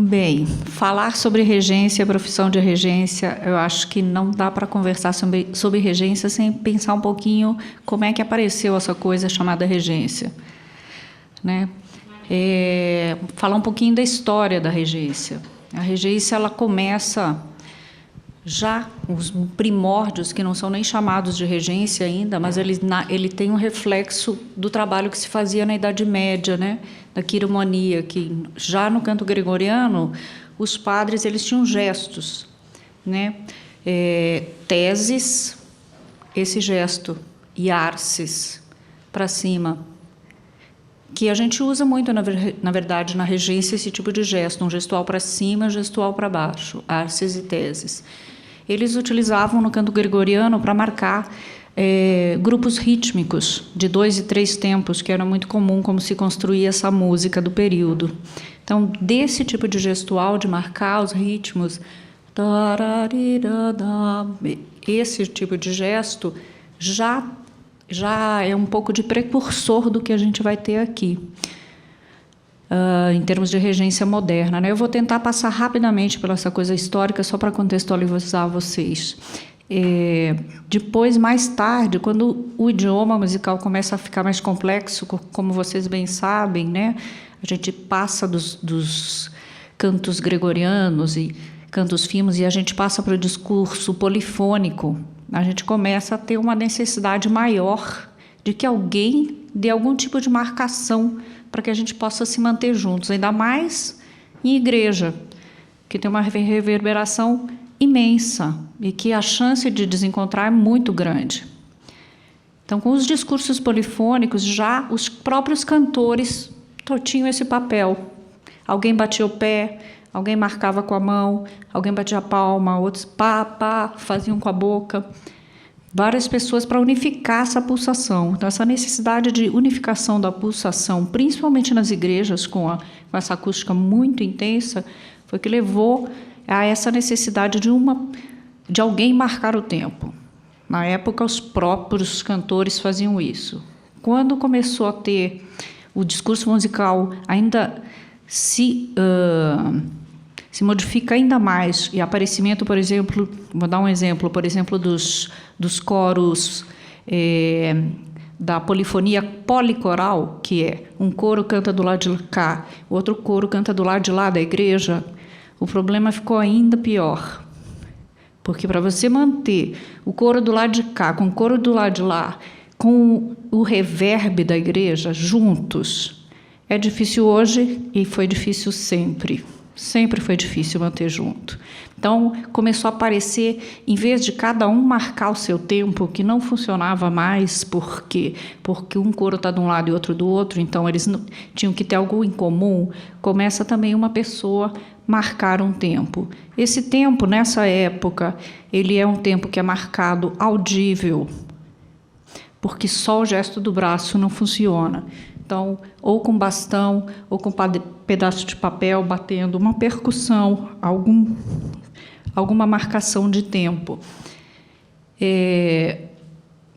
Bem, falar sobre regência, profissão de regência, eu acho que não dá para conversar sobre regência sem pensar um pouquinho como é que apareceu essa coisa chamada regência, né? Falar um pouquinho da história da regência. A regência, ela começa já os primórdios, que não são nem chamados de regência ainda, mas ele tem um reflexo do trabalho que se fazia na Idade Média, né? Da quiromonia, que já no canto gregoriano, os padres eles tinham gestos, né? Teses, esse gesto, e arces, para cima, que a gente usa muito, na verdade, na regência, esse tipo de gesto, um gestual para cima, gestual para baixo, arces e teses. Eles utilizavam no canto gregoriano para marcar grupos rítmicos de 2 e 3 tempos, que era muito comum como se construía essa música do período. Então, desse tipo de gestual, de marcar os ritmos, esse tipo de gesto já é um pouco de precursor do que a gente vai ter aqui, em termos de regência moderna, né? Eu vou tentar passar rapidamente pela essa coisa histórica, só para contextualizar vocês. Depois, mais tarde, quando o idioma musical começa a ficar mais complexo, como vocês bem sabem, né? A gente passa dos cantos gregorianos e cantos firmes e a gente passa para o discurso polifônico. A gente começa a ter uma necessidade maior de que alguém dê algum tipo de marcação para que a gente possa se manter juntos, ainda mais em igreja, que tem uma reverberação imensa e que a chance de desencontrar é muito grande. Então, com os discursos polifônicos, já os próprios cantores tinham esse papel. Alguém batia o pé, alguém marcava com a mão, alguém batia a palma, outros pá, faziam com a boca. Várias pessoas para unificar essa pulsação. Então, essa necessidade de unificação da pulsação, principalmente nas igrejas, com essa acústica muito intensa, foi que levou a essa necessidade de alguém marcar o tempo. Na época, os próprios cantores faziam isso. Quando começou a ter o discurso musical ainda se modifica ainda mais, e aparecimento, por exemplo, vou dar um exemplo, por exemplo, dos coros da polifonia policoral, que é um coro canta do lado de cá, outro coro canta do lado de lá da igreja, o problema ficou ainda pior. Porque para você manter o coro do lado de cá com o coro do lado de lá, com o reverb da igreja juntos, é difícil hoje e foi difícil sempre. Sempre foi difícil manter junto. Então, começou a aparecer, em vez de cada um marcar o seu tempo, que não funcionava mais, porque um coro está de um lado e outro do outro, então eles tinham que ter algo em comum, começa também uma pessoa marcar um tempo. Esse tempo, nessa época, ele é um tempo que é marcado audível, porque só o gesto do braço não funciona. Então, ou com bastão, ou com pedaço de papel batendo, uma percussão, alguma marcação de tempo.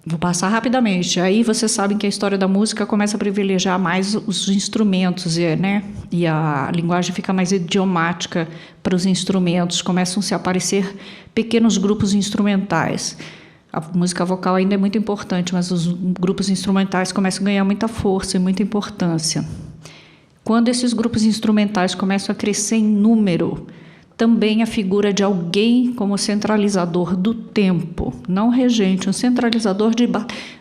Vou passar rapidamente. Aí vocês sabem que a história da música começa a privilegiar mais os instrumentos, né? E a linguagem fica mais idiomática para os instrumentos, começam a se aparecer pequenos grupos instrumentais. A música vocal ainda é muito importante, mas os grupos instrumentais começam a ganhar muita força e muita importância. Quando esses grupos instrumentais começam a crescer em número, também a figura de alguém como centralizador do tempo, não regente, um centralizador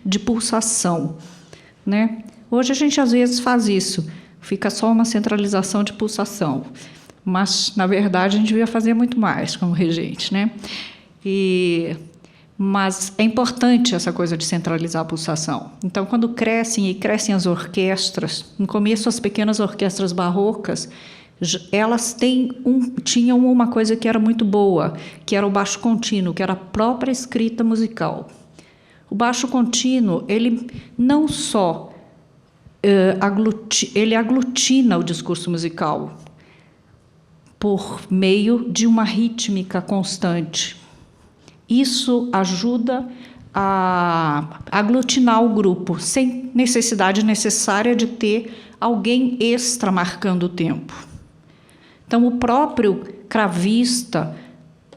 de pulsação, né? Hoje a gente às vezes faz isso, fica só uma centralização de pulsação, mas na verdade a gente devia fazer muito mais como regente, né? Mas é importante essa coisa de centralizar a pulsação. Então, quando crescem as orquestras, no começo as pequenas orquestras barrocas, elas tinham uma coisa que era muito boa, que era o baixo contínuo, que era a própria escrita musical. O baixo contínuo, ele não só ele aglutina o discurso musical por meio de uma rítmica constante. Isso ajuda a aglutinar o grupo, sem necessidade necessária de ter alguém extra marcando o tempo. Então, o próprio cravista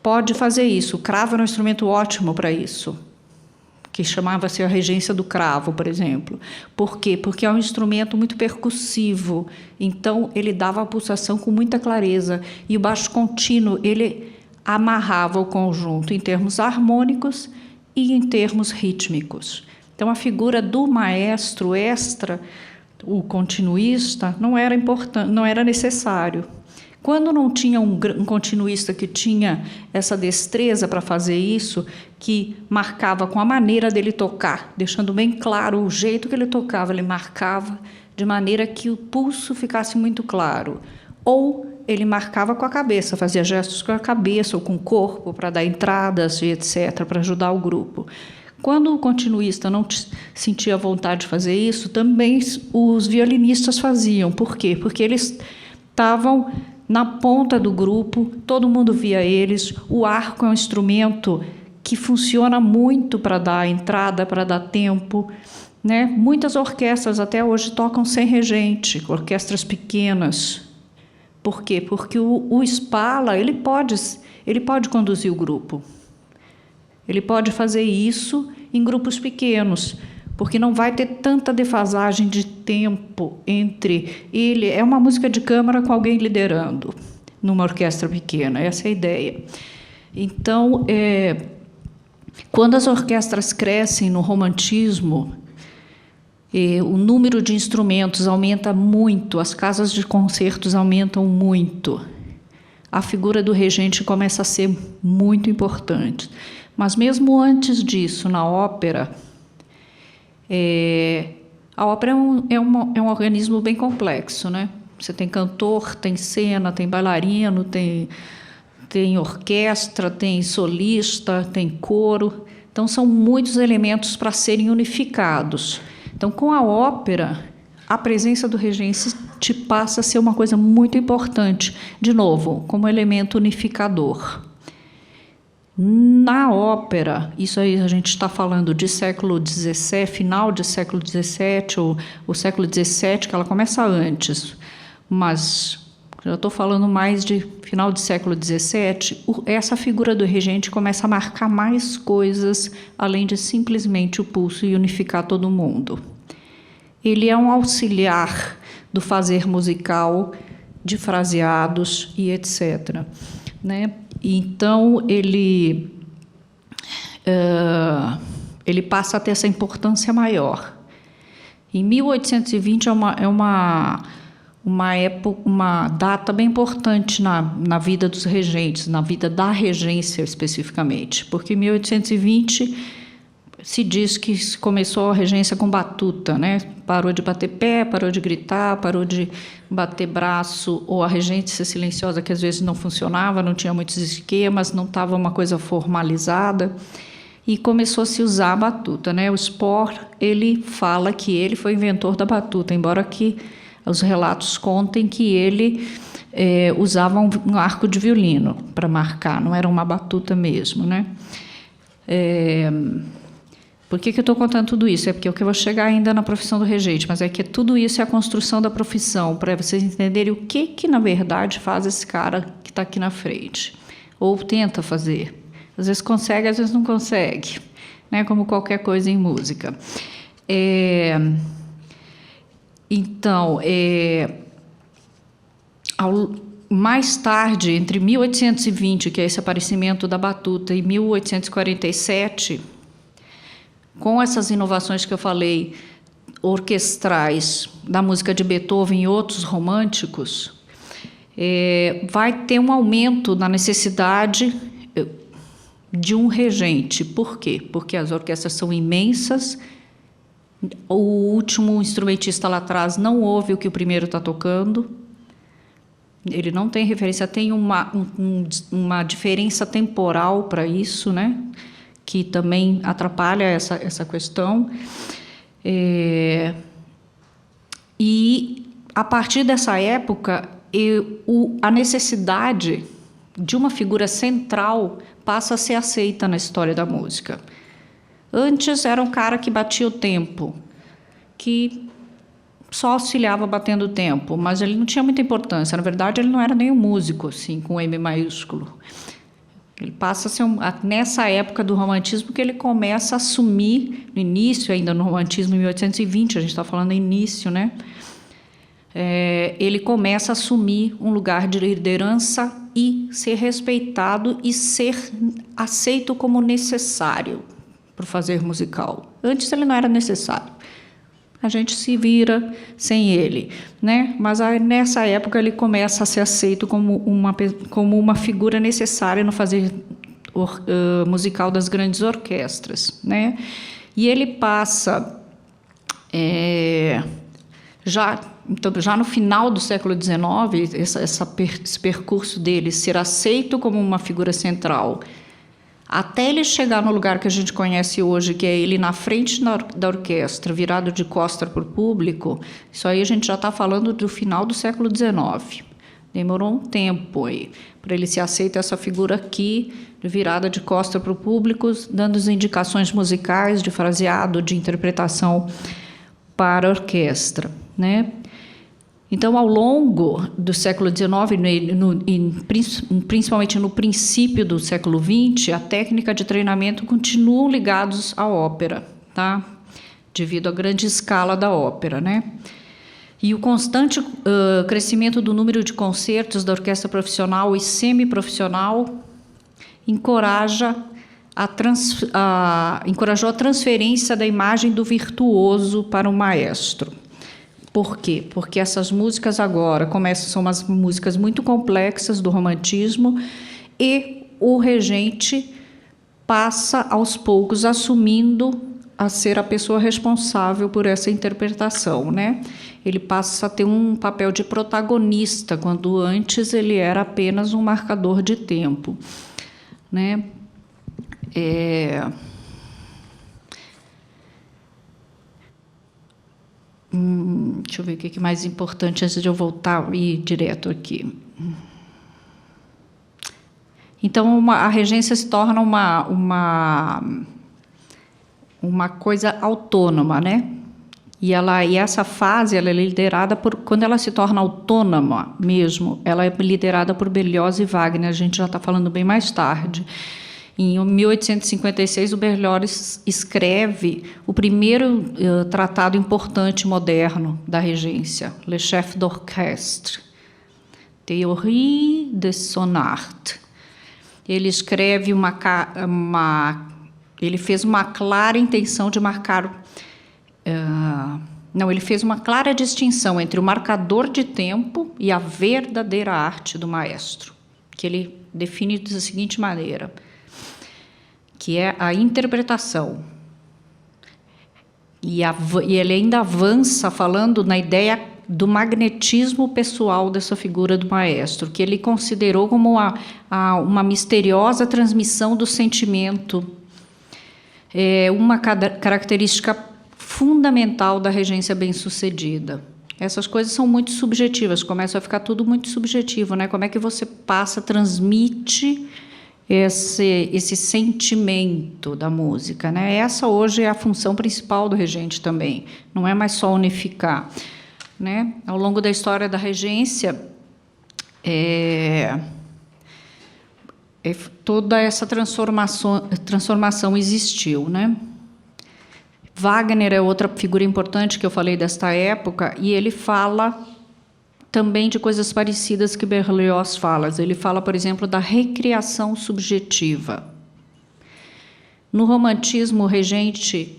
pode fazer isso. O cravo era um instrumento ótimo para isso, que chamava-se a regência do cravo, por exemplo. Por quê? Porque é um instrumento muito percussivo, então ele dava a pulsação com muita clareza, e o baixo contínuo, ele amarrava o conjunto em termos harmônicos e em termos rítmicos. Então, a figura do maestro extra, o continuista, não era importante, não era necessário. Quando não tinha um continuista que tinha essa destreza para fazer isso, que marcava com a maneira dele tocar, deixando bem claro o jeito que ele tocava, ele marcava de maneira que o pulso ficasse muito claro. Ou ele marcava com a cabeça, fazia gestos com a cabeça ou com o corpo para dar entradas e etc., para ajudar o grupo. Quando o continuista não sentia vontade de fazer isso, também os violinistas faziam. Por quê? Porque eles estavam na ponta do grupo, todo mundo via eles. O arco é um instrumento que funciona muito para dar entrada, para dar tempo, né? Muitas orquestras até hoje tocam sem regente, orquestras pequenas. Por quê? Porque o Spala ele pode conduzir o grupo. Ele pode fazer isso em grupos pequenos, porque não vai ter tanta defasagem de tempo entre ele. É uma música de câmara com alguém liderando numa orquestra pequena, essa é a ideia. Então, quando as orquestras crescem no romantismo, o número de instrumentos aumenta muito, as casas de concertos aumentam muito, a figura do regente começa a ser muito importante. Mas mesmo antes disso, na ópera, a ópera é um organismo bem complexo, né? Você tem cantor, tem cena, tem bailarino, tem orquestra, tem solista, tem coro. Então, são muitos elementos para serem unificados. Então, com a ópera, a presença do regente passa a ser uma coisa muito importante, de novo, como elemento unificador. Na ópera, isso aí a gente está falando de século XVII, final de século XVII, ou o século XVII, que ela começa antes, mas já estou falando mais de final do século XVII, essa figura do regente começa a marcar mais coisas, além de simplesmente o pulso e unificar todo mundo. Ele é um auxiliar do fazer musical, de fraseados e etc., né? Então, ele passa a ter essa importância maior. Em 1820 é uma data bem importante na vida dos regentes, na vida da regência especificamente, porque em 1820 se diz que começou a regência com batuta, né? Parou de bater pé, parou de gritar, parou de bater braço, ou a regência silenciosa, que às vezes não funcionava, não tinha muitos esquemas, não estava uma coisa formalizada, e começou a se usar a batuta, né? O Spohr, ele fala que ele foi inventor da batuta, embora que os relatos contem que ele usava um arco de violino para marcar, não era uma batuta mesmo, né? Por que eu estou contando tudo isso? É porque eu vou chegar ainda na profissão do regente, mas é que tudo isso é a construção da profissão, para vocês entenderem o que na verdade faz esse cara que está aqui na frente, ou tenta fazer. Às vezes consegue, às vezes não consegue, né? Como qualquer coisa em música. Então, mais tarde, entre 1820, que é esse aparecimento da batuta, e 1847... com essas inovações que eu falei, orquestrais, da música de Beethoven e outros românticos, vai ter um aumento na necessidade de um regente. Por quê? Porque as orquestras são imensas, o último instrumentista lá atrás não ouve o que o primeiro está tocando, ele não tem referência, tem uma diferença temporal para isso, né? Que também atrapalha essa questão. E, a partir dessa época, a necessidade de uma figura central passa a ser aceita na história da música. Antes era um cara que batia o tempo, que só auxiliava batendo o tempo, mas ele não tinha muita importância. Na verdade, ele não era nem um músico, assim, com M maiúsculo. Ele passa a ser nessa época do romantismo que ele começa a assumir, no início ainda no romantismo, em 1820, a gente está falando início, né? Ele começa a assumir um lugar de liderança e ser respeitado e ser aceito como necessário para o fazer musical. Antes ele não era necessário. A gente se vira sem ele, né? Mas nessa época ele começa a ser aceito como uma figura necessária no fazer musical das grandes orquestras, né? E ele passa já no final do século XIX, esse percurso dele ser aceito como uma figura central, até ele chegar no lugar que a gente conhece hoje, que é ele na frente da orquestra, virado de costas para o público. Isso aí a gente já está falando do final do século XIX. Demorou um tempo aí para ele ser aceito essa figura aqui, de virada de costas para o público, dando as indicações musicais, de fraseado, de interpretação para a orquestra, né? Então, ao longo do século XIX, principalmente no princípio do século XX, a técnica de treinamento continuam ligados à ópera, tá? Devido à grande escala da ópera, né? E o constante crescimento do número de concertos da orquestra profissional e semiprofissional encorajou a transferência da imagem do virtuoso para o maestro. Por quê? Porque essas músicas agora são umas músicas muito complexas do romantismo e o regente passa aos poucos assumindo a ser a pessoa responsável por essa interpretação, né? Ele passa a ter um papel de protagonista, quando antes ele era apenas um marcador de tempo, né? Deixa eu ver o que é mais importante antes de eu voltar e ir direto aqui. Então, a regência se torna uma coisa autônoma, né? E essa fase ela é liderada quando ela se torna autônoma mesmo, ela é liderada por Berlioz e Wagner. A gente já está falando bem mais tarde. Em 1856, o Berlioz escreve o primeiro tratado importante moderno da regência, Le Chef d'Orchestre, Théorie de son art. Ele escreve ele fez uma clara intenção de marcar... ele fez uma clara distinção entre o marcador de tempo e a verdadeira arte do maestro, que ele define da seguinte maneira, que é a interpretação. E ele ainda avança falando na ideia do magnetismo pessoal dessa figura do maestro, que ele considerou como uma misteriosa transmissão do sentimento, uma característica fundamental da regência bem-sucedida. Essas coisas são muito subjetivas, começa a ficar tudo muito subjetivo, né? Como é que você transmite esse sentimento da música, né? Essa hoje é a função principal do regente também, não é mais só unificar, né? Ao longo da história da regência, toda essa transformação existiu, né? Wagner é outra figura importante que eu falei desta época, e ele fala também de coisas parecidas que Berlioz fala. Ele fala, por exemplo, da recriação subjetiva. No romantismo, o regente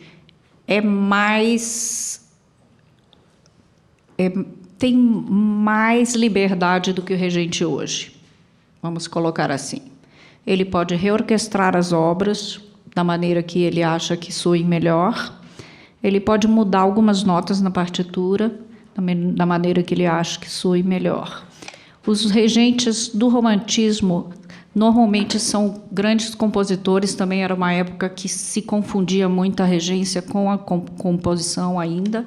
tem mais liberdade do que o regente hoje. Vamos colocar assim. Ele pode reorquestrar as obras da maneira que ele acha que soem melhor. Ele pode mudar algumas notas na partitura da maneira que ele acha que soe melhor. Os regentes do romantismo normalmente são grandes compositores, também era uma época que se confundia muito a regência com a composição ainda,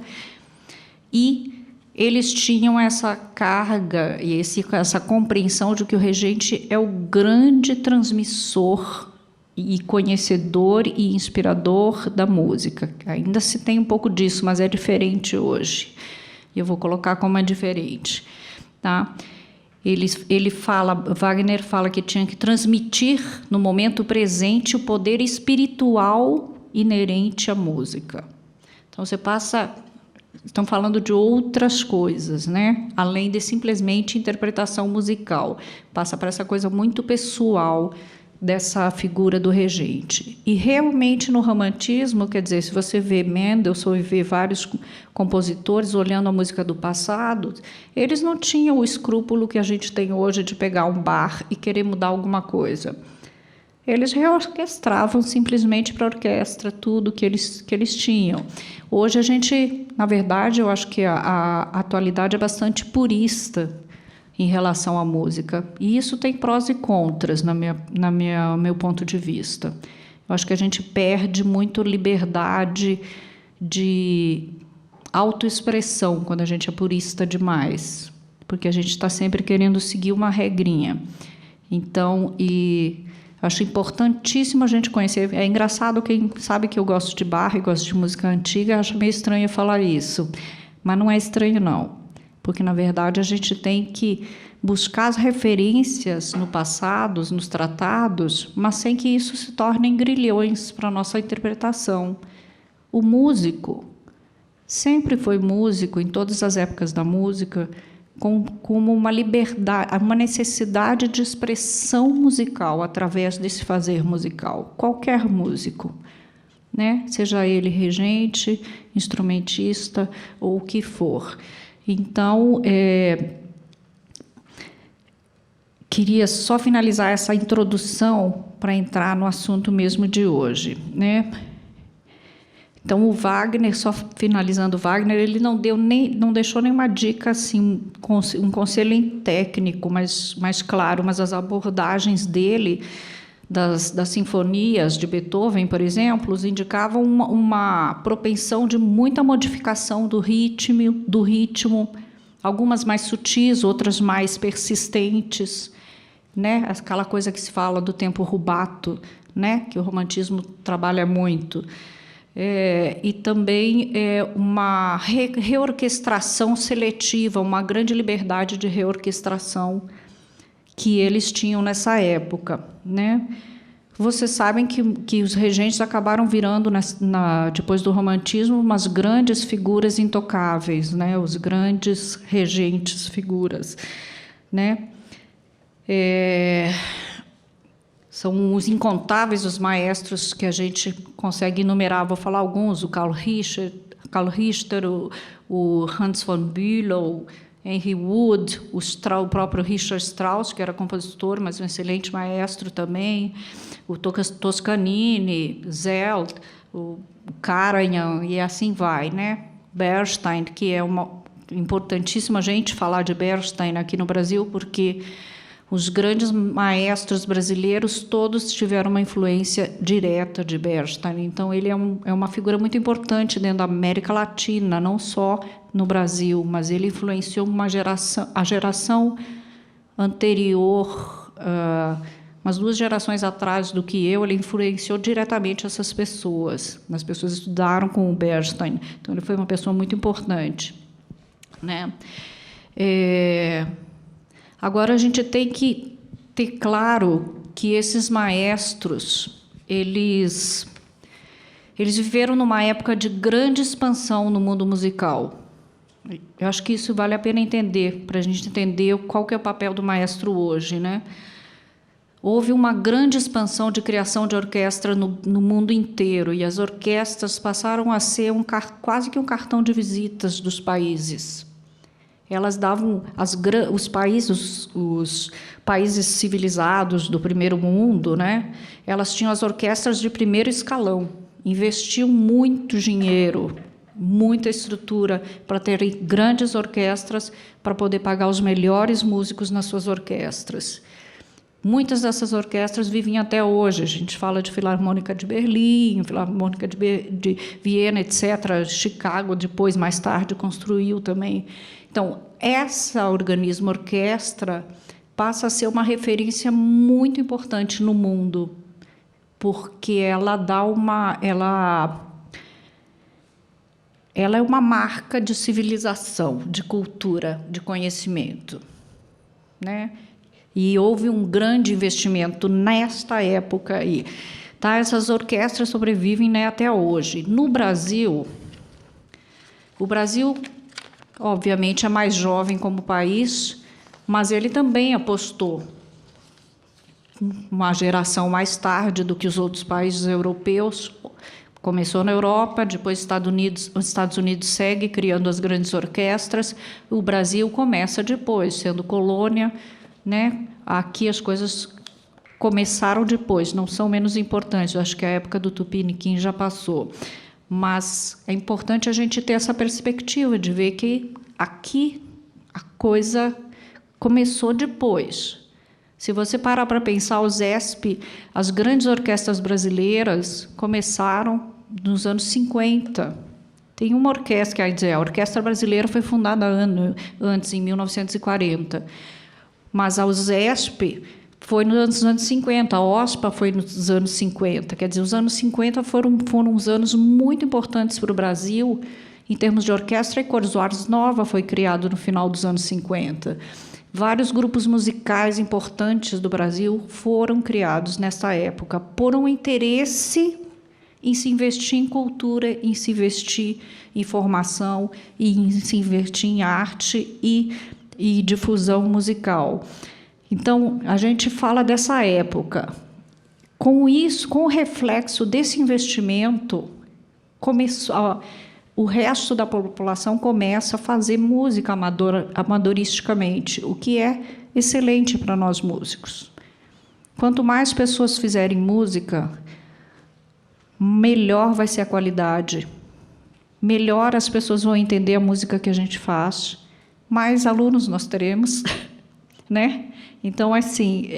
e eles tinham essa carga e essa compreensão de que o regente é o grande transmissor e conhecedor e inspirador da música. Ainda se tem um pouco disso, mas é diferente hoje. Eu vou colocar como é diferente, tá? Wagner fala que tinha que transmitir no momento presente o poder espiritual inerente à música. Então estão falando de outras coisas, né? Além de simplesmente interpretação musical. Passa para essa coisa muito pessoal dessa figura do regente. E realmente no romantismo, quer dizer, se você vê Mendelssohn e vê vários compositores olhando a música do passado, eles não tinham o escrúpulo que a gente tem hoje de pegar um bar e querer mudar alguma coisa. Eles reorquestravam simplesmente para a orquestra tudo que eles tinham. Hoje a gente, na verdade, eu acho que a atualidade é bastante purista em relação à música. E isso tem prós e contras, meu ponto de vista. Eu acho que a gente perde muito liberdade de autoexpressão quando a gente é purista demais, porque a gente está sempre querendo seguir uma regrinha. Então, acho importantíssimo a gente conhecer. É engraçado, quem sabe que eu gosto de Bach e gosto de música antiga, acha meio estranho falar isso. Mas não é estranho, não. Porque, na verdade, a gente tem que buscar as referências no passado, nos tratados, mas sem que isso se torne grilhões para a nossa interpretação. O músico sempre foi músico, em todas as épocas da música, como uma liberdade, uma necessidade de expressão musical através desse fazer musical. Qualquer músico, né? Seja ele regente, instrumentista ou o que for. Então, queria só finalizar essa introdução para entrar no assunto mesmo de hoje, né? Então, o Wagner, só finalizando o Wagner, ele não deixou nenhuma dica, assim, um conselho técnico mais claro, mas as abordagens dele, das sinfonias de Beethoven, por exemplo, indicavam uma propensão de muita modificação do ritmo, algumas mais sutis, outras mais persistentes, né? Aquela coisa que se fala do tempo rubato, né? Que o romantismo trabalha muito. E também uma reorquestração seletiva, uma grande liberdade de reorquestração que eles tinham nessa época, né? Vocês sabem que os regentes acabaram virando, depois do romantismo, umas grandes figuras intocáveis, né? Os grandes regentes, figuras, né? São os incontáveis os maestros que a gente consegue enumerar. Vou falar alguns: o Carl Richter, o Hans von Bülow, Henry Wood, o próprio Richard Strauss, que era compositor, mas um excelente maestro também, o Toscanini, Zelt, o Karajan, e assim vai, né? Bernstein, que é importantíssimo a gente falar de Bernstein aqui no Brasil, porque os grandes maestros brasileiros todos tiveram uma influência direta de Bernstein. Então, ele é uma figura muito importante dentro da América Latina, não só no Brasil, mas ele influenciou a geração anterior, umas 2 gerações atrás do que ele influenciou diretamente essas pessoas. As pessoas estudaram com o Bernstein. Então, ele foi uma pessoa muito importante, né? Agora, a gente tem que ter claro que esses maestros, eles viveram numa época de grande expansão no mundo musical. Eu acho que isso vale a pena entender, para a gente entender qual que é o papel do maestro hoje, né? Houve uma grande expansão de criação de orquestra no mundo inteiro, e as orquestras passaram a ser quase que um cartão de visitas dos países. Elas davam os países civilizados do primeiro mundo, né? Elas tinham as orquestras de primeiro escalão, investiam muito dinheiro, muita estrutura para terem grandes orquestras para poder pagar os melhores músicos nas suas orquestras. Muitas dessas orquestras vivem até hoje. A gente fala de Filarmônica de Berlim, Filarmônica de Viena, etc. Chicago, depois, mais tarde, construiu também. Então, essa organismo orquestra passa a ser uma referência muito importante no mundo, porque ela ela é uma marca de civilização, de cultura, de conhecimento, né? E houve um grande investimento nesta época aí. Tá? Essas orquestras sobrevivem, né, até hoje. No Brasil, o Brasil, obviamente, é mais jovem como país, mas ele também apostou uma geração mais tarde do que os outros países europeus. Começou na Europa, depois os Estados Unidos segue criando as grandes orquestras, o Brasil começa depois, sendo colônia, né? Aqui as coisas começaram depois, não são menos importantes. Eu acho que a época do Tupiniquim já passou. Mas é importante a gente ter essa perspectiva de ver que aqui a coisa começou depois. Se você parar para pensar, o ZESP, as grandes orquestras brasileiras começaram nos anos 50. Tem uma orquestra, quer dizer, a Orquestra Brasileira foi fundada antes, em 1940. Mas a ZESP foi nos anos 50, a OSPA foi nos anos 50. Quer dizer, os anos 50 foram uns anos muito importantes para o Brasil, em termos de orquestra, e Cor Soares Nova foi criado no final dos anos 50. Vários grupos musicais importantes do Brasil foram criados nessa época por um interesse em se investir em cultura, em se investir em formação, e em se investir em arte e difusão musical. Então, a gente fala dessa época. Com isso, com o reflexo desse investimento, o resto da população começa a fazer música amadoristicamente, o que é excelente para nós músicos. Quanto mais pessoas fizerem música, melhor vai ser a qualidade, melhor as pessoas vão entender a música que a gente faz, mais alunos nós teremos, né? Então, assim,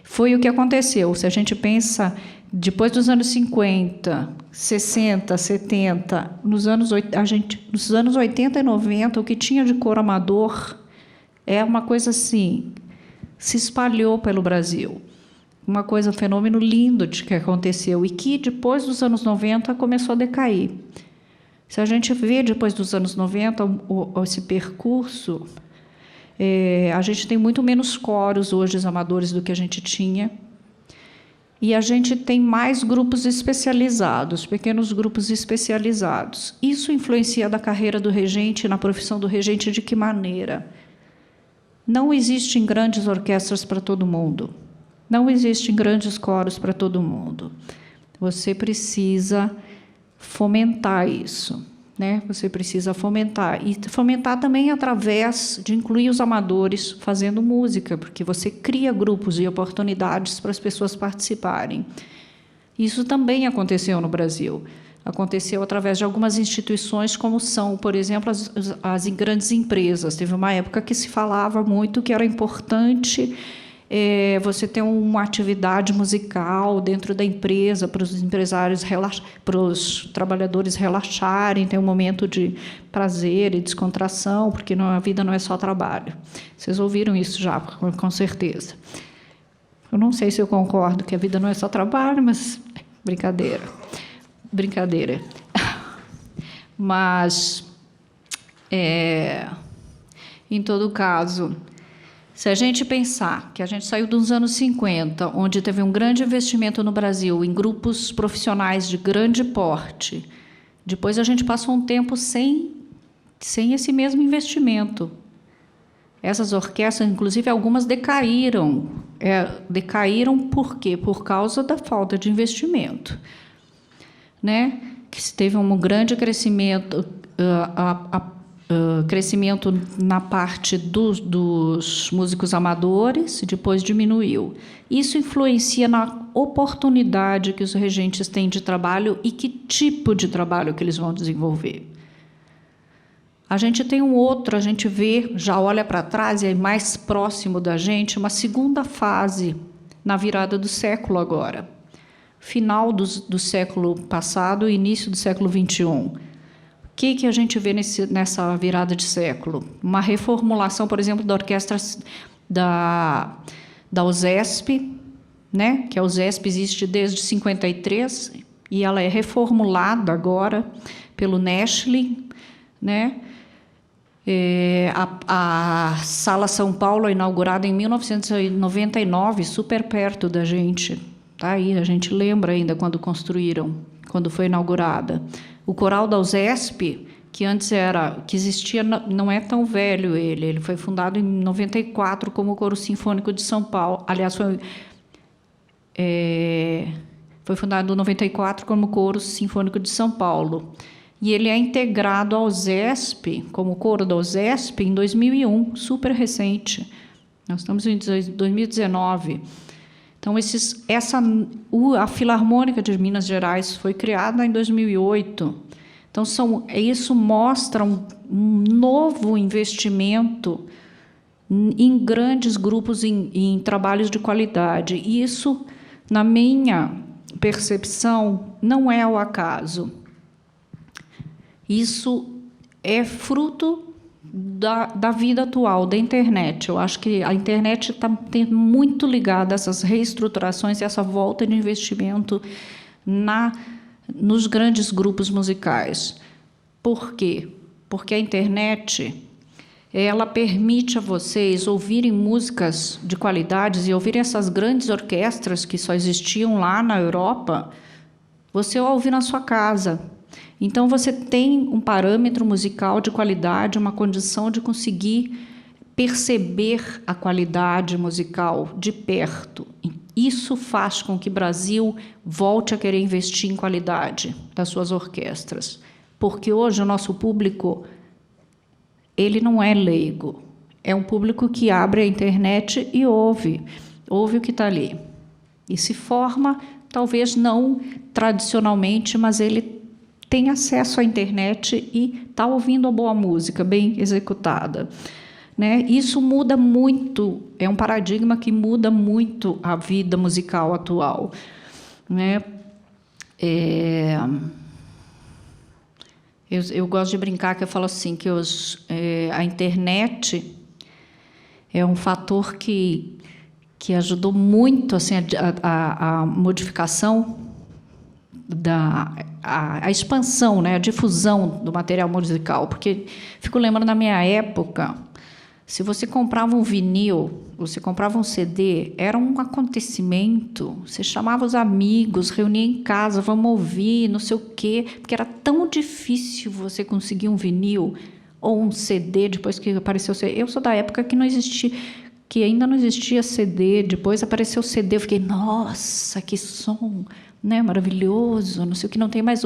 foi o que aconteceu. Se a gente pensa, depois dos anos 50, 60, 70, nos anos 80 e 90, o que tinha de coro amador é uma coisa assim, se espalhou pelo Brasil. Uma coisa, um fenômeno lindo de que aconteceu e que, depois dos anos 90, começou a decair. Se a gente vê, depois dos anos 90, esse percurso, a gente tem muito menos coros hoje amadores do que a gente tinha, e a gente tem mais grupos especializados, pequenos grupos especializados. Isso influencia na carreira do regente, na profissão do regente, de que maneira? Não existem grandes orquestras para todo mundo. Não existem grandes coros para todo mundo. Você precisa fomentar isso, né? Você precisa fomentar. E fomentar também através de incluir os amadores fazendo música, porque você cria grupos e oportunidades para as pessoas participarem. Isso também aconteceu no Brasil. Aconteceu através de algumas instituições, como são, por exemplo, as grandes empresas. Teve uma época que se falava muito que era importante você ter uma atividade musical dentro da empresa, para os empresários, para os trabalhadores relaxarem, ter um momento de prazer e descontração, porque a vida não é só trabalho. Vocês ouviram isso já, com certeza. Eu não sei se eu concordo que a vida não é só trabalho, mas brincadeira. Brincadeira. Mas, em todo caso, se a gente pensar que a gente saiu dos anos 50, onde teve um grande investimento no Brasil em grupos profissionais de grande porte, depois a gente passou um tempo sem esse mesmo investimento. Essas orquestras, inclusive, algumas decaíram. Decaíram por quê? Por causa da falta de investimento, né? Que se teve um grande crescimento, crescimento na parte dos músicos amadores, depois diminuiu. Isso influencia na oportunidade que os regentes têm de trabalho e que tipo de trabalho que eles vão desenvolver. A gente tem a gente vê, já olha para trás e é mais próximo da gente, uma segunda fase na virada do século agora. Final do século passado e início do século XXI. O que a gente vê nessa virada de século? Uma reformulação, por exemplo, da orquestra da USESP, né? Que a USESP existe desde 53 e ela é reformulada agora pelo Neschling, né? A Sala São Paulo é inaugurada em 1999, super perto da gente. Tá aí, a gente lembra ainda quando construíram, quando foi inaugurada. O Coral da USESP, que antes que existia, não é tão velho ele foi fundado em 94 como o Coro Sinfônico de São Paulo. Aliás, foi fundado em 94 como Coro Sinfônico de São Paulo. E ele é integrado ao USESP, como coro da USESP, em 2001, super recente. Nós estamos em 2019. Então, a Filarmônica de Minas Gerais foi criada em 2008. Então, isso mostra um novo investimento em grandes grupos, em trabalhos de qualidade. E isso, na minha percepção, não é ao acaso. Isso é fruto da vida atual, da internet. Eu acho que a internet está muito ligada a essas reestruturações e essa volta de investimento nos grandes grupos musicais. Por quê? Porque a internet ela permite a vocês ouvirem músicas de qualidades e ouvirem essas grandes orquestras que só existiam lá na Europa, você ouve na sua casa. Então, você tem um parâmetro musical de qualidade, uma condição de conseguir perceber a qualidade musical de perto. Isso faz com que o Brasil volte a querer investir em qualidade das suas orquestras. Porque hoje o nosso público, ele não é leigo. É um público que abre a internet e ouve o que está ali. E se forma, talvez não tradicionalmente, mas ele tem acesso à internet e está ouvindo a boa música, bem executada. Né? Isso muda muito, é um paradigma que muda muito a vida musical atual. Né? Eu gosto de brincar que eu falo assim, que a internet é um fator que ajudou muito assim, a modificação a expansão, né, a difusão do material musical, porque fico lembrando na minha época, se você comprava um vinil, você comprava um CD, era um acontecimento, você chamava os amigos, reunia em casa, vamos ouvir, não sei o quê, porque era tão difícil você conseguir um vinil ou um CD depois que apareceu o CD. Eu sou da época que ainda não existia CD, depois apareceu o CD, eu fiquei, nossa, que som, né, maravilhoso, não sei o que, não tem mais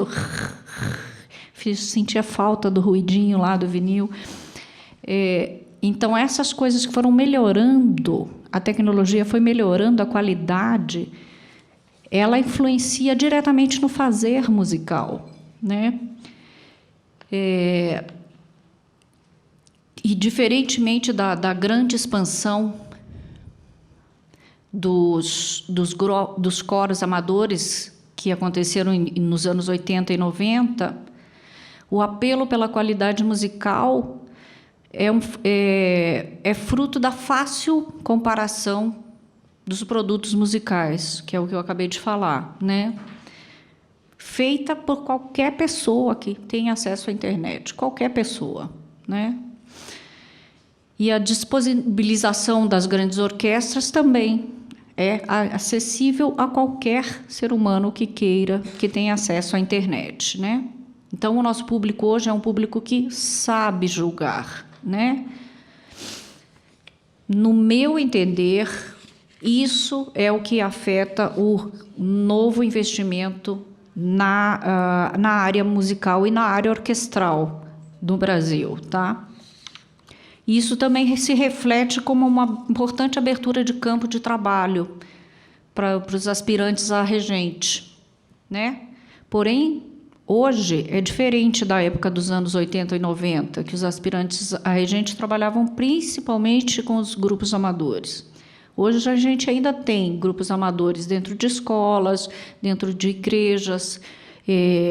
sentia falta do ruidinho lá do vinil. Então, essas coisas que foram melhorando, a tecnologia foi melhorando a qualidade, ela influencia diretamente no fazer musical, né? E diferentemente da grande expansão dos coros amadores que aconteceram nos anos 80 e 90, o apelo pela qualidade musical é fruto da fácil comparação dos produtos musicais, que é o que eu acabei de falar, né? Feita por qualquer pessoa que tem acesso à internet, qualquer pessoa, né? E a disponibilização das grandes orquestras também é acessível a qualquer ser humano que queira, que tenha acesso à internet, né? Então, o nosso público hoje é um público que sabe julgar, né? No meu entender, isso é o que afeta o novo investimento na área musical e na área orquestral do Brasil, tá? Isso também se reflete como uma importante abertura de campo de trabalho para os aspirantes a regente, né? Porém, hoje é diferente da época dos anos 80 e 90, que os aspirantes a regente trabalhavam principalmente com os grupos amadores. Hoje a gente ainda tem grupos amadores dentro de escolas, dentro de igrejas.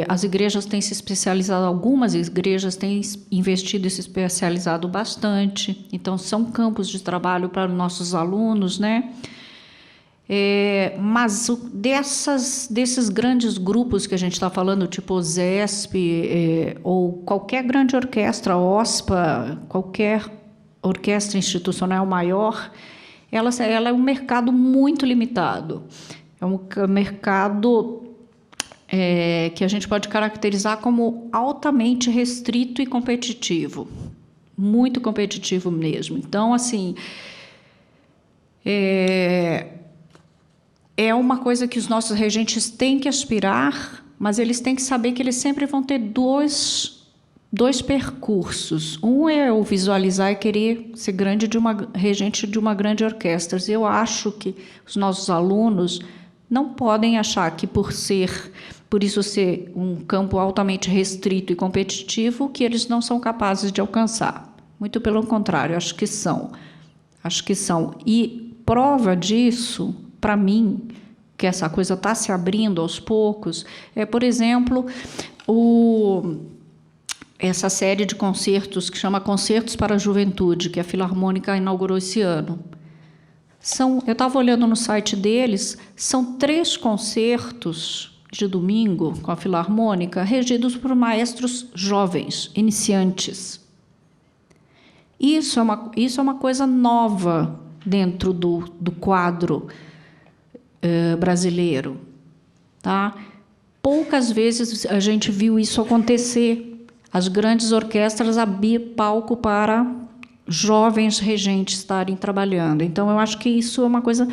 As igrejas têm se especializado, algumas igrejas têm investido e se especializado bastante. Então, são campos de trabalho para nossos alunos, né? Mas desses grandes grupos que a gente está falando, tipo o ZESP, ou qualquer grande orquestra, OSPA, qualquer orquestra institucional maior, ela é um mercado muito limitado. É um mercado que a gente pode caracterizar como altamente restrito e competitivo. Muito competitivo mesmo. Então, assim, é uma coisa que os nossos regentes têm que aspirar, mas eles têm que saber que eles sempre vão ter dois percursos. Um é o visualizar e querer ser regente de uma grande orquestra. Eu acho que os nossos alunos não podem achar que por isso ser um campo altamente restrito e competitivo, que eles não são capazes de alcançar. Muito pelo contrário, acho que são. E prova disso, para mim, que essa coisa está se abrindo aos poucos, por exemplo, essa série de concertos que chama Concertos para a Juventude, que a Filarmônica inaugurou esse ano. Eu estava olhando no site deles, são 3 concertos de domingo com a Filarmônica, regidos por maestros jovens, iniciantes. Isso é uma coisa nova dentro do quadro brasileiro. Tá? Poucas vezes a gente viu isso acontecer. As grandes orquestras abrir palco para jovens regentes estarem trabalhando. Então, eu acho que isso é uma coisa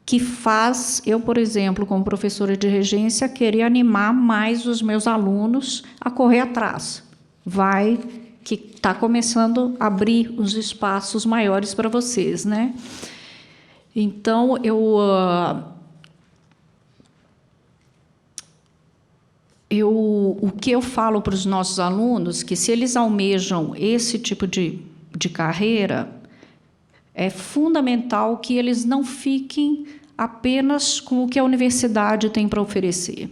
que faz eu, por exemplo, como professora de regência, querer animar mais os meus alunos a correr atrás. Que está começando a abrir os espaços maiores para vocês, né? Então, o que eu falo para os nossos alunos, que se eles almejam esse tipo de carreira, é fundamental que eles não fiquem apenas com o que a universidade tem para oferecer.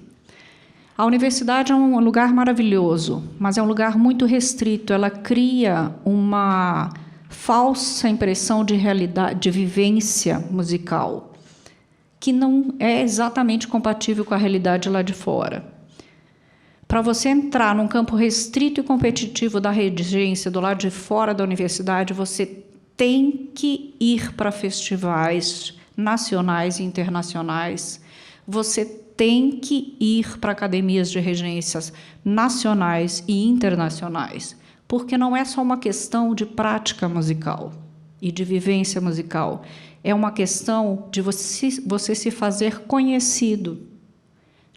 A universidade é um lugar maravilhoso, mas é um lugar muito restrito. Ela cria uma falsa impressão de realidade, de vivência musical, que não é exatamente compatível com a realidade lá de fora. Para você entrar num campo restrito e competitivo da regência do lado de fora da universidade, você tem que ir para festivais nacionais e internacionais, você tem que ir para academias de regências nacionais e internacionais, porque não é só uma questão de prática musical e de vivência musical, é uma questão de você se fazer conhecido,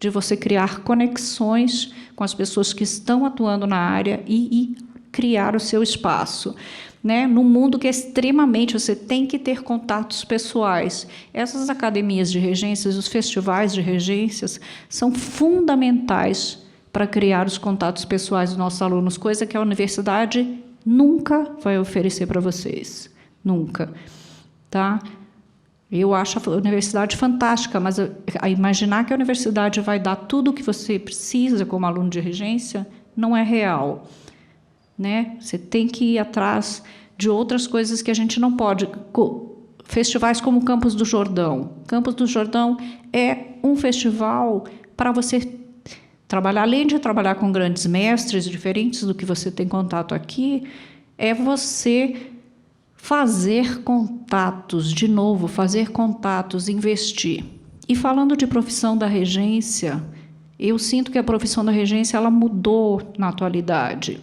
de você criar conexões com as pessoas que estão atuando na área e criar o seu espaço. Né? Num mundo que é extremamente, você tem que ter contatos pessoais. Essas academias de regências, os festivais de regências, são fundamentais para criar os contatos pessoais dos nossos alunos, coisa que a universidade nunca vai oferecer para vocês. Nunca. Tá? Eu acho a universidade fantástica, mas imaginar que a universidade vai dar tudo o que você precisa como aluno de regência não é real. Né? Você tem que ir atrás de outras coisas que a gente não pode. Festivais como o Campos do Jordão. Campos do Jordão é um festival para você trabalhar, além de trabalhar com grandes mestres, diferentes do que você tem contato aqui, é você fazer contatos, de novo, fazer contatos, investir. E falando de profissão da regência, eu sinto que a profissão da regência ela mudou na atualidade,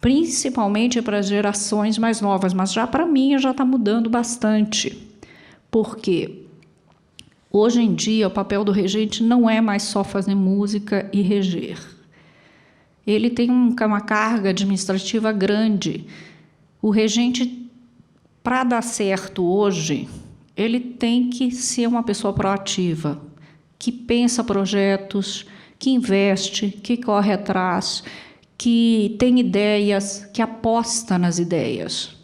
principalmente para as gerações mais novas, mas já para mim já está mudando bastante, porque hoje em dia o papel do regente não é mais só fazer música e reger. Ele tem uma carga administrativa grande. O regente, para dar certo hoje, ele tem que ser uma pessoa proativa, que pensa projetos, que investe, que corre atrás, que tem ideias, que aposta nas ideias.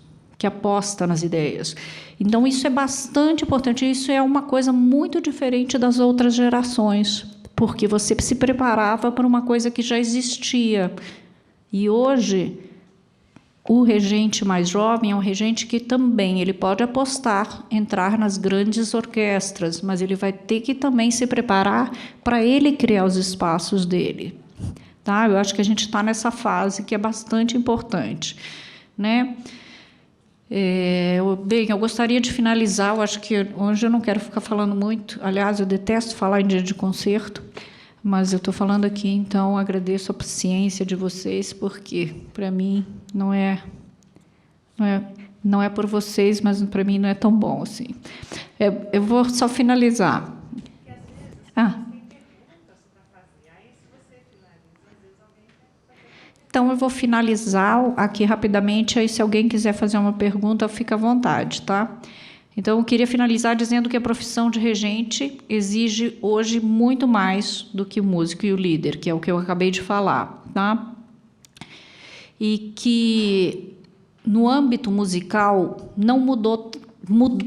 Então, isso é bastante importante, isso é uma coisa muito diferente das outras gerações, porque você se preparava para uma coisa que já existia. E hoje, O regente mais jovem é um regente que também ele pode apostar, entrar nas grandes orquestras, mas ele vai ter que também se preparar para ele criar os espaços dele. Tá? Eu acho que a gente está nessa fase que é bastante importante, né? Bem, eu gostaria de finalizar, eu acho que hoje eu não quero ficar falando muito, aliás, eu detesto falar em dia de concerto, mas eu estou falando aqui, então agradeço a paciência de vocês, porque para mim não é por vocês, mas para mim não é tão bom assim. Eu vou só finalizar. Então, eu vou finalizar aqui rapidamente, aí se alguém quiser fazer uma pergunta, fica à vontade, tá? Então, eu queria finalizar dizendo que a profissão de regente exige hoje muito mais do que o músico e o líder, que é o que eu acabei de falar, tá? E que no âmbito musical não mudou,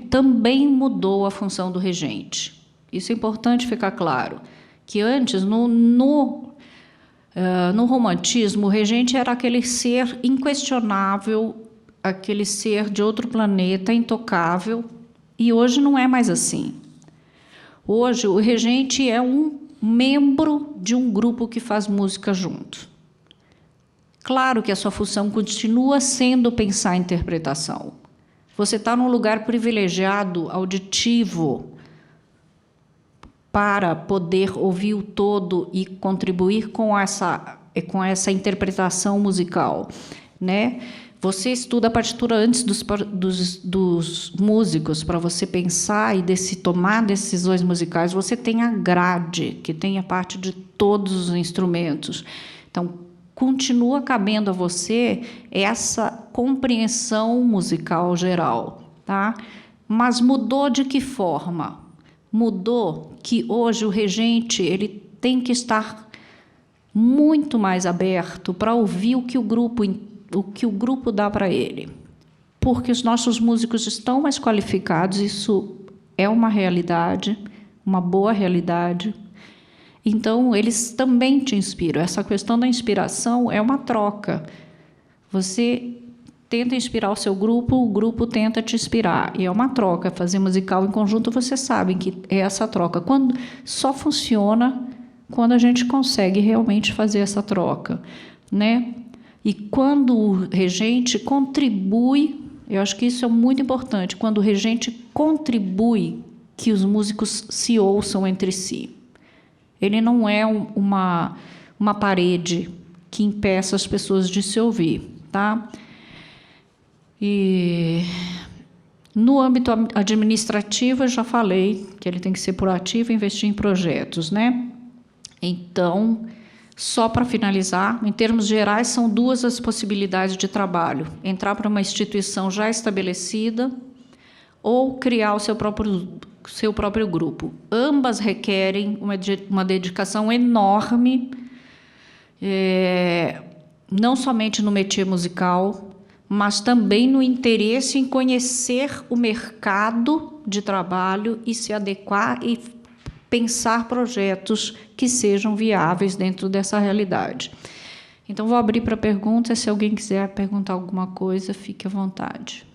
também mudou a função do regente. Isso é importante ficar claro, que antes, no romantismo, o regente era aquele ser inquestionável, aquele ser de outro planeta, intocável, e hoje não é mais assim. Hoje, o regente é um membro de um grupo que faz música junto. Claro que a sua função continua sendo pensar a interpretação. Você está num lugar privilegiado, auditivo, para poder ouvir o todo e contribuir com essa interpretação musical, né? Você estuda a partitura antes dos músicos, para você pensar e tomar decisões musicais. Você tem a grade, que tem a parte de todos os instrumentos. Então, continua cabendo a você essa compreensão musical geral, tá? Mas mudou de que forma? Mudou que hoje o regente ele tem que estar muito mais aberto para ouvir o que o grupo dá para ele, porque os nossos músicos estão mais qualificados, isso é uma realidade, uma boa realidade. Então, eles também te inspiram. Essa questão da inspiração é uma troca. Você tenta inspirar o seu grupo, o grupo tenta te inspirar. E é uma troca. Fazer musical em conjunto, vocês sabem que é essa troca. Só funciona quando a gente consegue realmente fazer essa troca, né? E quando o regente contribui, eu acho que isso é muito importante, quando o regente contribui que os músicos se ouçam entre si. Ele não é uma parede que impeça as pessoas de se ouvir, tá? E no âmbito administrativo, eu já falei que ele tem que ser proativo e investir em projetos, né? Então, só para finalizar, em termos gerais, são duas as possibilidades de trabalho: entrar para uma instituição já estabelecida ou criar o seu próprio grupo. Ambas requerem uma dedicação enorme, não somente no métier musical, mas também no interesse em conhecer o mercado de trabalho e se adequar e pensar projetos que sejam viáveis dentro dessa realidade. Então, vou abrir para perguntas. Se alguém quiser perguntar alguma coisa, fique à vontade.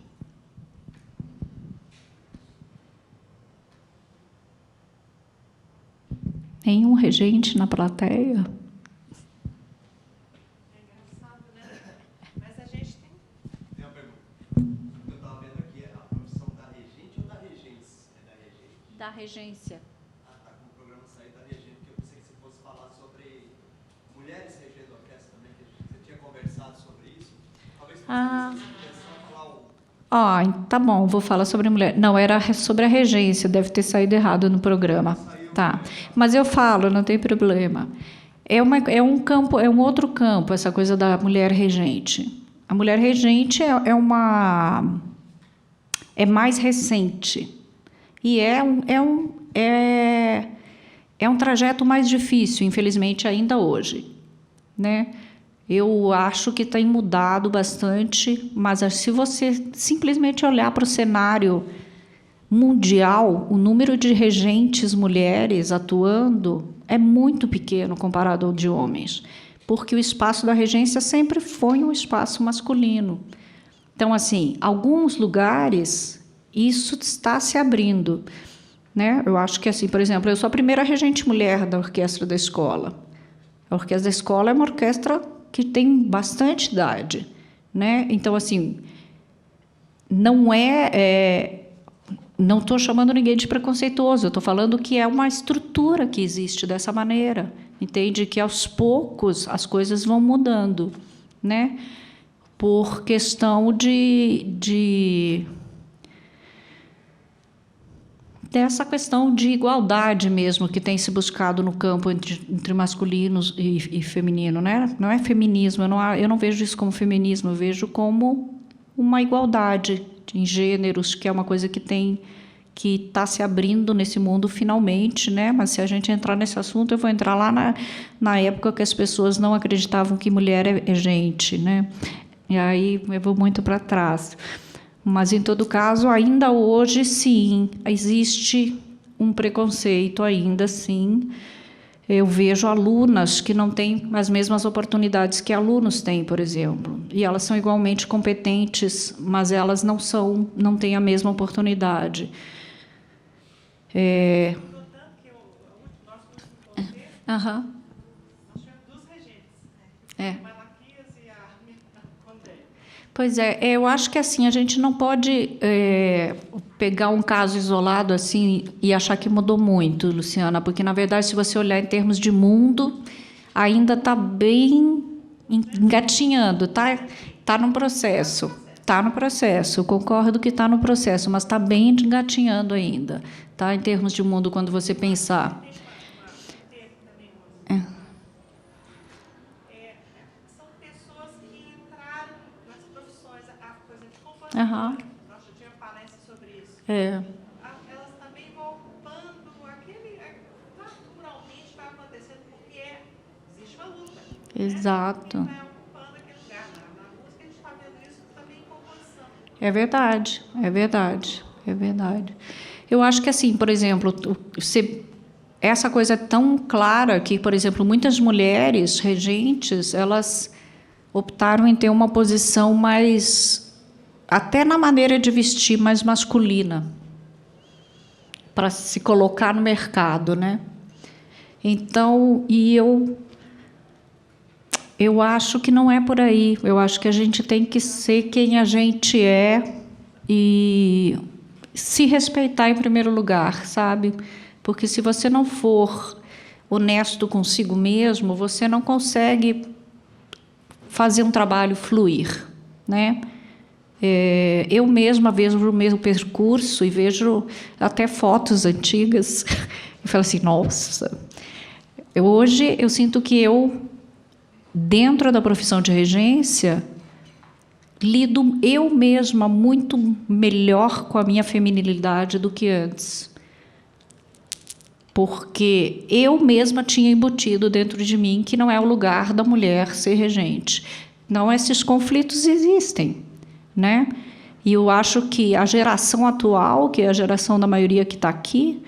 Nenhum regente na plateia? É engraçado, né? Mas a gente tem... Tem uma pergunta. Eu estava vendo aqui, a profissão da regente ou da regência? É da regente? Da regência. Ah, tá. Com o programa sair da regente, porque eu pensei que você fosse falar sobre mulheres regendo a orquestra também, que você tinha conversado sobre isso. Talvez você começar a falar Tá bom, vou falar sobre mulher. Não, era sobre a regência, deve ter saído errado no programa. Tá, mas eu falo, não tem problema. É um outro campo, essa coisa da mulher regente. A mulher regente é mais recente e é um trajeto mais difícil, infelizmente, ainda hoje, né? Eu acho que tem mudado bastante, mas se você simplesmente olhar para o cenário mundial, o número de regentes mulheres atuando é muito pequeno comparado ao de homens, porque o espaço da regência sempre foi um espaço masculino. Então, assim, alguns lugares isso está se abrindo, né? Eu acho que, assim, por exemplo, eu sou a primeira regente mulher da orquestra da escola. A orquestra da escola é uma orquestra que tem bastante idade, né? Então, assim, não não estou chamando ninguém de preconceituoso, eu estou falando que é uma estrutura que existe dessa maneira, entende? Que aos poucos as coisas vão mudando, né? Por questão dessa questão de igualdade mesmo que tem se buscado no campo entre masculinos e feminino, né? Não é feminismo, eu não vejo isso como feminismo, eu vejo como uma igualdade em gêneros, que é uma coisa que está se abrindo nesse mundo finalmente, né? Mas se a gente entrar nesse assunto, eu vou entrar lá na época que as pessoas não acreditavam que mulher é gente, né? E aí eu vou muito para trás. Mas, em todo caso, ainda hoje, sim, existe um preconceito, ainda sim. Eu vejo alunas que não têm as mesmas oportunidades que alunos têm, por exemplo. E elas são igualmente competentes, mas elas não têm a mesma oportunidade. Aham. Nós tivemos duas regentes, É. a Malaquias e a Condé. Pois é, eu acho que assim a gente não pode pegar um caso isolado assim e achar que mudou muito, Luciana, porque na verdade se você olhar em termos de mundo ainda está bem engatinhando, tá no processo, eu concordo que está no processo, mas está bem engatinhando ainda, tá? Em termos de mundo quando você pensar. São pessoas que entraram nas profissões, a coisa de compositor. Aham. Nós já tínhamos palestra sobre isso. É. Elas também vão ocupando aquele. Naturalmente vai acontecendo, porque existe uma luta. Exato. Né? Vai ocupando aquele lugar. Na música a gente está vendo isso também em composição. É verdade, é verdade, é verdade. Eu acho que, assim, por exemplo, essa coisa é tão clara que, por exemplo, muitas mulheres regentes, elas optaram em ter uma posição mais, até na maneira de vestir, mais masculina, para se colocar no mercado, né? Então, eu acho que não é por aí. Eu acho que a gente tem que ser quem a gente é e se respeitar em primeiro lugar, sabe? Porque se você não for honesto consigo mesmo, você não consegue fazer um trabalho fluir, né? Eu mesma vejo o meu percurso e vejo até fotos antigas e falo assim, nossa, hoje eu sinto que dentro da profissão de regência, lido eu mesma muito melhor com a minha feminilidade do que antes. Porque eu mesma tinha embutido dentro de mim que não é o lugar da mulher ser regente. Não, esses conflitos existem, né? E eu acho que a geração atual, que é a geração da maioria que está aqui,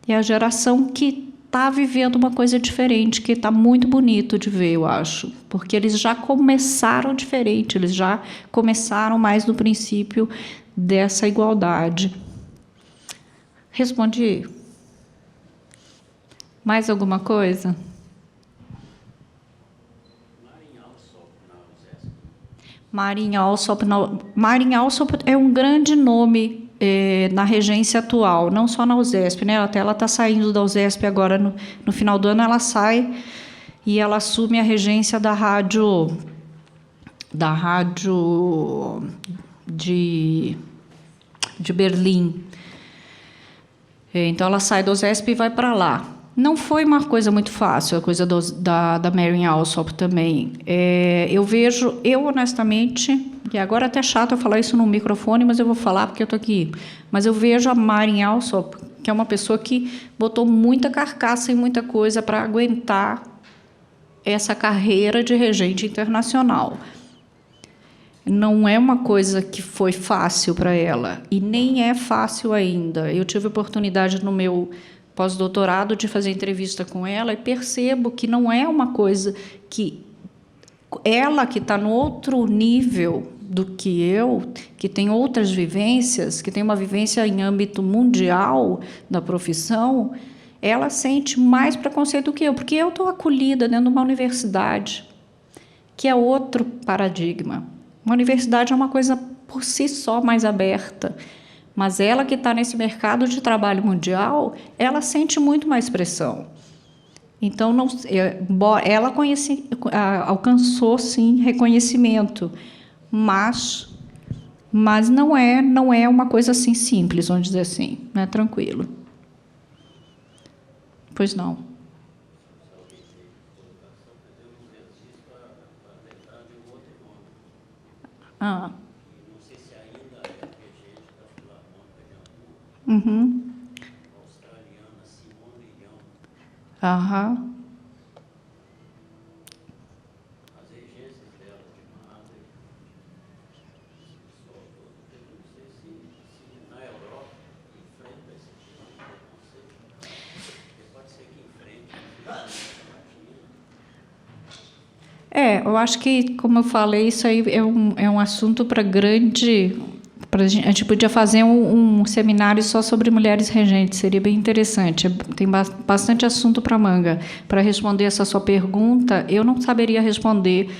é a geração que está vivendo uma coisa diferente, que está muito bonito de ver, eu acho, porque eles já começaram diferente, eles já começaram mais no princípio dessa igualdade. Respondi. Mais alguma coisa? Marinha Alsop é um grande nome na regência atual, não só na USESP, né? Até ela está saindo da USESP agora, no final do ano ela sai e ela assume a regência da rádio de Berlim. Então ela sai da USESP e vai para lá. Não foi uma coisa muito fácil, a coisa da Marian Alsop também. Eu vejo, honestamente, e agora é até chato eu falar isso no microfone, mas eu vou falar porque eu estou aqui. Mas eu vejo a Marian Alsop, que é uma pessoa que botou muita carcaça e muita coisa para aguentar essa carreira de regente internacional. Não é uma coisa que foi fácil para ela, e nem é fácil ainda. Eu tive a oportunidade no meu pós-doutorado de fazer entrevista com ela e percebo que não é uma coisa que ela que está no outro nível do que eu, que tem outras vivências, que tem uma vivência em âmbito mundial da profissão, ela sente mais preconceito do que eu, porque eu estou acolhida dentro de uma universidade, que é outro paradigma. Uma universidade é uma coisa por si só mais aberta, mas ela que está nesse mercado de trabalho mundial, ela sente muito mais pressão. Então, ela alcançou, sim, reconhecimento, mas não é uma coisa assim simples, vamos dizer assim, não é tranquilo. Pois não. Ah. Não sei se ainda é regente da Filarmônica de Hamburgo, Uhum. australiana Simone Young. Aham. As regências dela de Madrid, pessoal todo, eu não sei se na Europa enfrenta esse tipo de preconceito, porque pode ser que enfrente na América Latina. Eu acho que, como eu falei, isso aí é um assunto para grande... A gente podia fazer um seminário só sobre mulheres regentes, seria bem interessante. Tem bastante assunto para manga. Para responder essa sua pergunta, eu não saberia responder.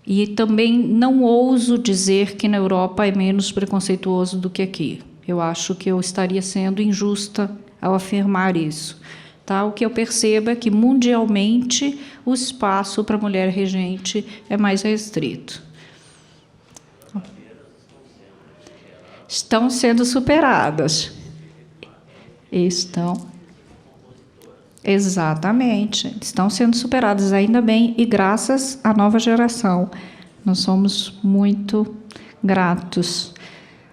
E também não ouso dizer que na Europa é menos preconceituoso do que aqui. Eu acho que eu estaria sendo injusta ao afirmar isso. Tá? O que eu percebo é que, mundialmente, o espaço para a mulher regente é mais restrito. Estão sendo superadas. Estão. Exatamente. Estão sendo superadas, ainda bem, e graças à nova geração. Nós somos muito gratos.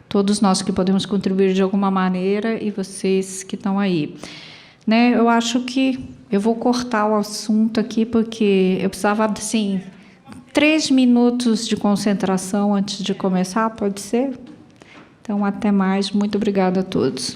Todos nós que podemos contribuir de alguma maneira e vocês que estão aí. Né, eu acho que eu vou cortar o assunto aqui, porque eu precisava, assim, 3 minutos de concentração antes de começar, pode ser? Então, até mais. Muito obrigada a todos.